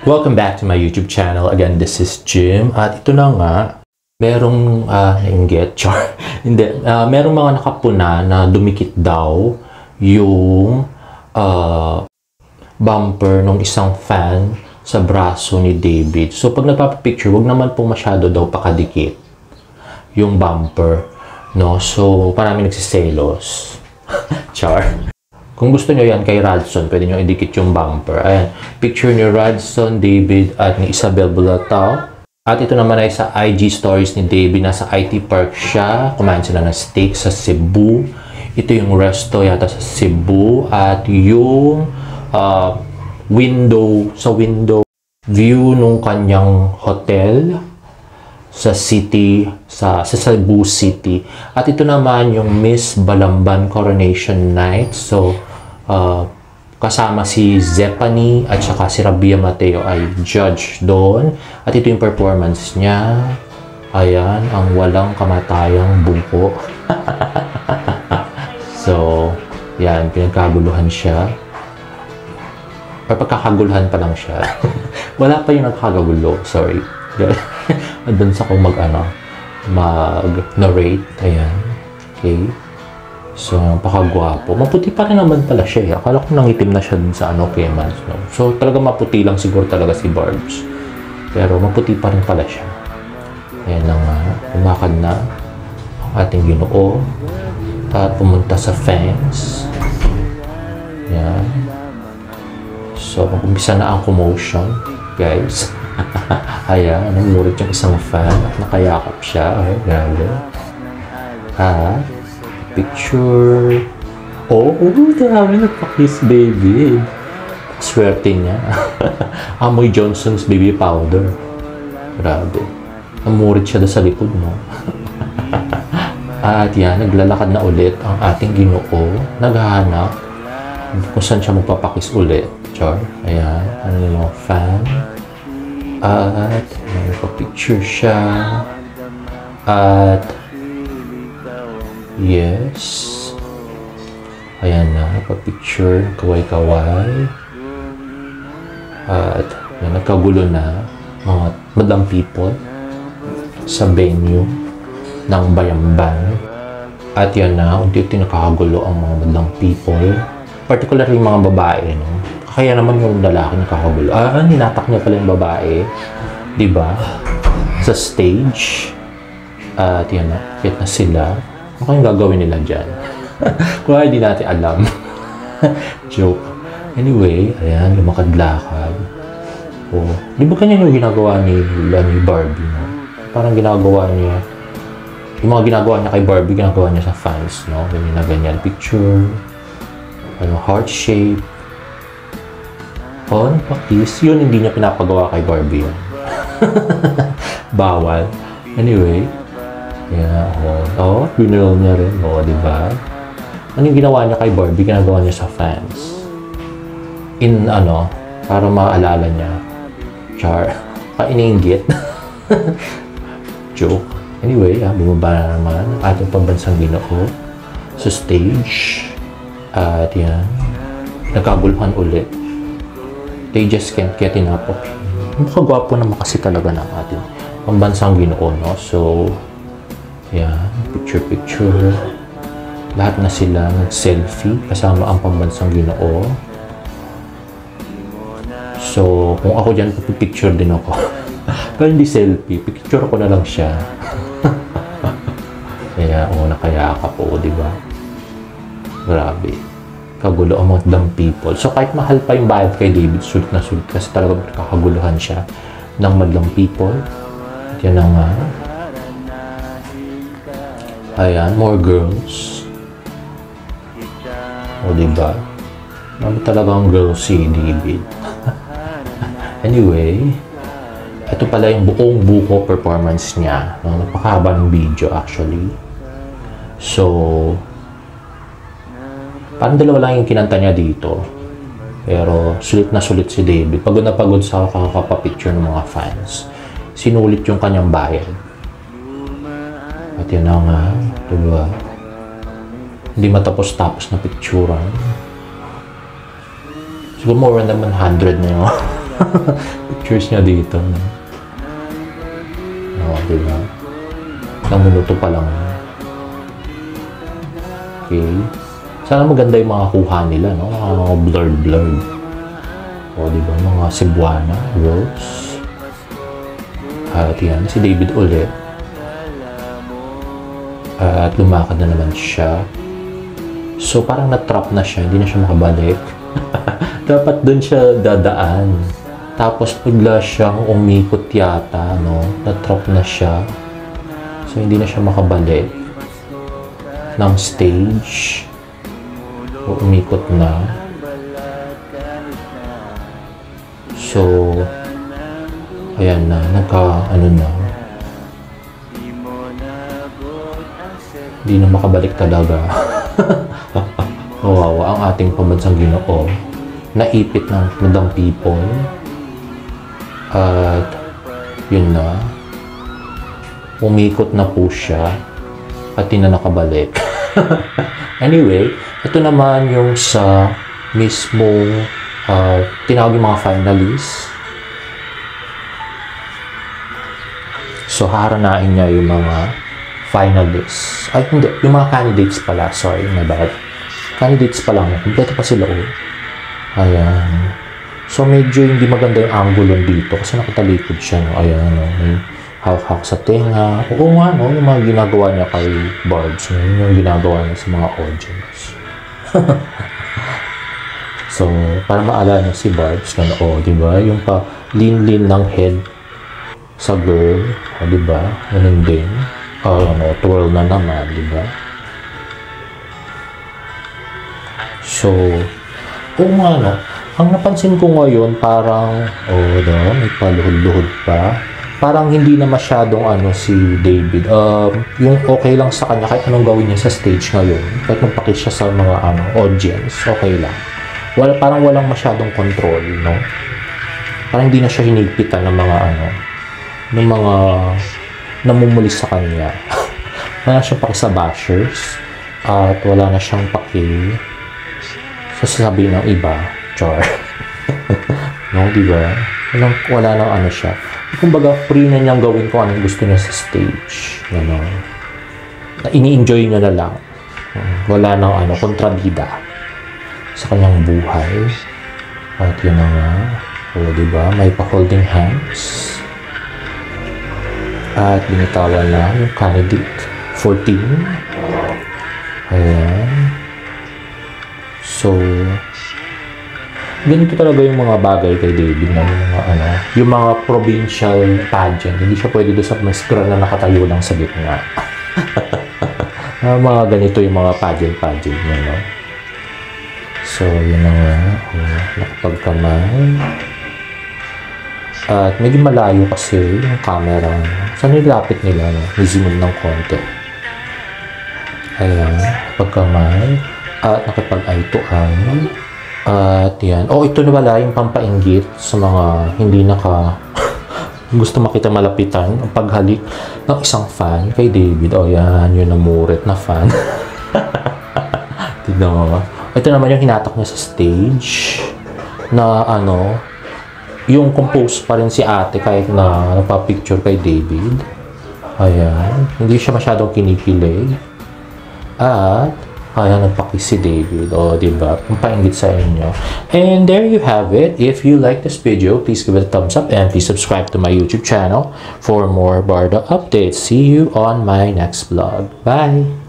Welcome back to my YouTube channel. Again, this is Jim. At ito na nga, merong nainggit, char. Hindi, merong mga nakapuna na dumikit daw yung bumper ng isang fan sa braso ni David. So, pag nagpapapicture, wag naman po masyado daw pakadikit yung bumper, no? So, parang nagsiselos. Char. Kung gusto nyo yan kay Radson, pwede nyo idikit yung bumper. Ayan. Picture ni Radson, David, at ni Isabel Bulatao. At ito naman ay sa IG stories ni David. Nasa IT Park siya. Kumain sila ng steak sa Cebu. Ito yung resto yata sa Cebu. At yung window view nung kanyang hotel sa city, sa Cebu City. At ito naman yung Miss Balamban Coronation Night. So, kasama si Zephany at saka si Rabia Mateo ay judge doon. At ito yung performance niya. Ayan, ang walang kamatayang buko. So, yan, pinagkaguluhan siya. Or pagkakaguluhan pa lang siya. Wala pa yung nagkakagulo, sorry. Advance ako mag-narrate. Ayan. Okay. So, napakagwapo. Maputi pa rin naman pala siya. Eh. Akala ko nangitim na siya dun sa Kemans. No? So, talaga maputi lang siguro talaga si Barbs. Pero maputi pa rin pala siya. Ayan na nga. Umakad na ang ating Ginoo. At pumunta sa fence. Ayan. So, mag-umpisa na ang commotion, guys. Ayan, namurit yung isang fan at nakayakap siya. Ay, grabe. Picture. Oh, dami nagpa-kiss, baby. Swerte niya. Amoy Johnson's baby powder. Grabe. Namurit siya sa likod mo. At yan, naglalakad na ulit ang ating Ginoo. Naghahanap kung saan siya magpapakiss ulit. Char. Ayan, ano yung fan. At may pa-picture siya. At yes. Ayan na, pa-picture. Kaway-kaway. At yan, nagkagulo na mga madlang people sa venue ng Bayamban. At yan na, unti-unti nakakagulo ang mga madlang people. Particularly yung mga babae, no? Kaya naman yung lalaki nakakagulo. Hinatak niya pala yung babae. Diba? Sa stage. At yan na. Kaya na sila. Ano kayong gagawin nila dyan? Kung hindi natin alam. Joke. Anyway, ayan. Lumakad-lakad. Oh. Di ba ganyan yung ginagawa ni Barbie? No? Parang ginagawa niya. Yung mga ginagawa niya kay Barbie, ginagawa niya sa fans. No? Ganyan na ganyan. Picture. Heart shape. Oh, nagpa-kiss. Yun, hindi niya pinapagawa kay Barbie yun. Bawal. Anyway. Yeah, binirl niya rin. Diba? Ano yung ginawa niya kay Barbie? Ginagawa niya sa fans. Para maalala niya. Char. Iniinggit. Joke. Anyway, bumaba na naman ang ating pambansang Ginoo sa stage. At yan. Nagkaguluhan ulit. They just can't get enough of him. Makagwapo naman kasi talaga ng ating pambansang Ginoo, no? So, yan. Picture. Lahat na sila nag-selfie kasama ang pambansang Ginoo. So, kung ako dyan, pipicture din ako. Pero hindi selfie. Picture ko na lang siya. Kaya, nakayakap po, diba? Grabe. Kagulo ang mga dumb people. So, kahit mahal pa yung bayad kay David, sulit na sulit kasi talaga kakaguluhan siya ng madlang people. At yan na nga. Ayan, more girls. Diba? Ano talagang girl si David? Anyway, ito pala yung buong buko performance niya. Napakahaba ng video actually. So, parang dalawa lang yung kinanta niya dito. Pero sulit na sulit si David. Pagod na pagod sa kakapapicture ng mga fans. Sinulit yung kanyang bayad. At yan na nga. Diba? Hindi matapos-tapos na picturean. Siguro more than 100 na yun. Pictures niya dito. Oo, diba? Ilang minuto pa lang. Okay. Sana maganda yung mga kuha nila, no? Mga blurred. O, diba? Mga Cebuana, Rose. At yan, si David ulit. At lumakad na naman siya. So, parang na-trap na siya. Hindi na siya makabalik. Dapat dun siya dadaan. Tapos, bigla siyang umikot yata, no? Na-trap na siya. So, hindi na siya makabalik ng stage. O, umikot na. So, ayan na. Ano na. Hindi na makabalik talaga. Kawawa ang ating pambansang Ginoo. Naipit ng madang people. At yun na. Umikot na po siya. At di na nakabalik. Anyway, ito naman yung sa mismong tinawag yung mga finalists. So, haranain niya yung mga finalists. Ay, hindi. Yung mga candidates pala. Sorry, my bad. Candidates pa lang. Kompleto pa sila, oh. Ayan. So, medyo hindi maganda yung angulo dito kasi nakatalikod siya, no? Ayan, no? May hawak-hawak sa tenga. Oo nga, no? Yung mga ginagawa niya kay Barbs. Yung ginagawa niya sa mga audience. So, para maalala niyo si Barbs, na, oh, diba? Yung pa, lean-lean ng head sa girl. Oh, diba? Ganun din. Ano, twirl na naman, diba? So, oo nga, no? Ang napansin ko ngayon, parang, oh, diba? May paluhod-luhod pa. Parang hindi na masyadong, si David. Yung okay lang sa kanya, kahit anong gawin niya sa stage ngayon, kahit magpakit siya sa mga, audience, okay lang. Parang walang masyadong control, no? Parang hindi na siya hinigpitan ng mga, ng mga namumuli sa kanya. Wala na siyang paki sa bashers at wala na siyang paki sa sasabihin ng iba. Char. No, diba? Wala nang siya. Kumbaga, free na niyang gawin kung anong gusto niya sa stage. Gano'n. Ini-enjoy niya na lang. Wala nang kontrabida sa kanyang buhay. At yun na nga. O, diba? May pa-holding hands. At binitawan na yung candidate 14. Ayan. So, ganito talaga yung mga bagay kay David na yung mga yung mga provincial pageant. Hindi siya pwede doon sa mascara na nakatayo lang sa gitna. Mga ganito yung mga pageant niya, no? So, yun na nga. Nakapagkamay. At medyo malayo kasi yung camera. Saan nilapit nila, no? Zoom ng konti. Ayan. Pagkamay. At nakipag-eye to eye. At yan. Oh, ito na wala yung pampainggit sa mga hindi gusto makita malapitan. Ang paghalik ng isang fan kay David. Oh, yan. Yung namurit na fan. Tignan mo. Ito naman yung hinatak niya sa stage. Na yung compose pa rin si ate kahit na nagpa-picture kay David. Ayan. Hindi siya masyadong kinikilig. At ayan, nagpakiss si David. O, diba? Pampainggit sa inyo. And there you have it. If you like this video, please give it a thumbs up and please subscribe to my YouTube channel for more Barda updates. See you on my next vlog. Bye!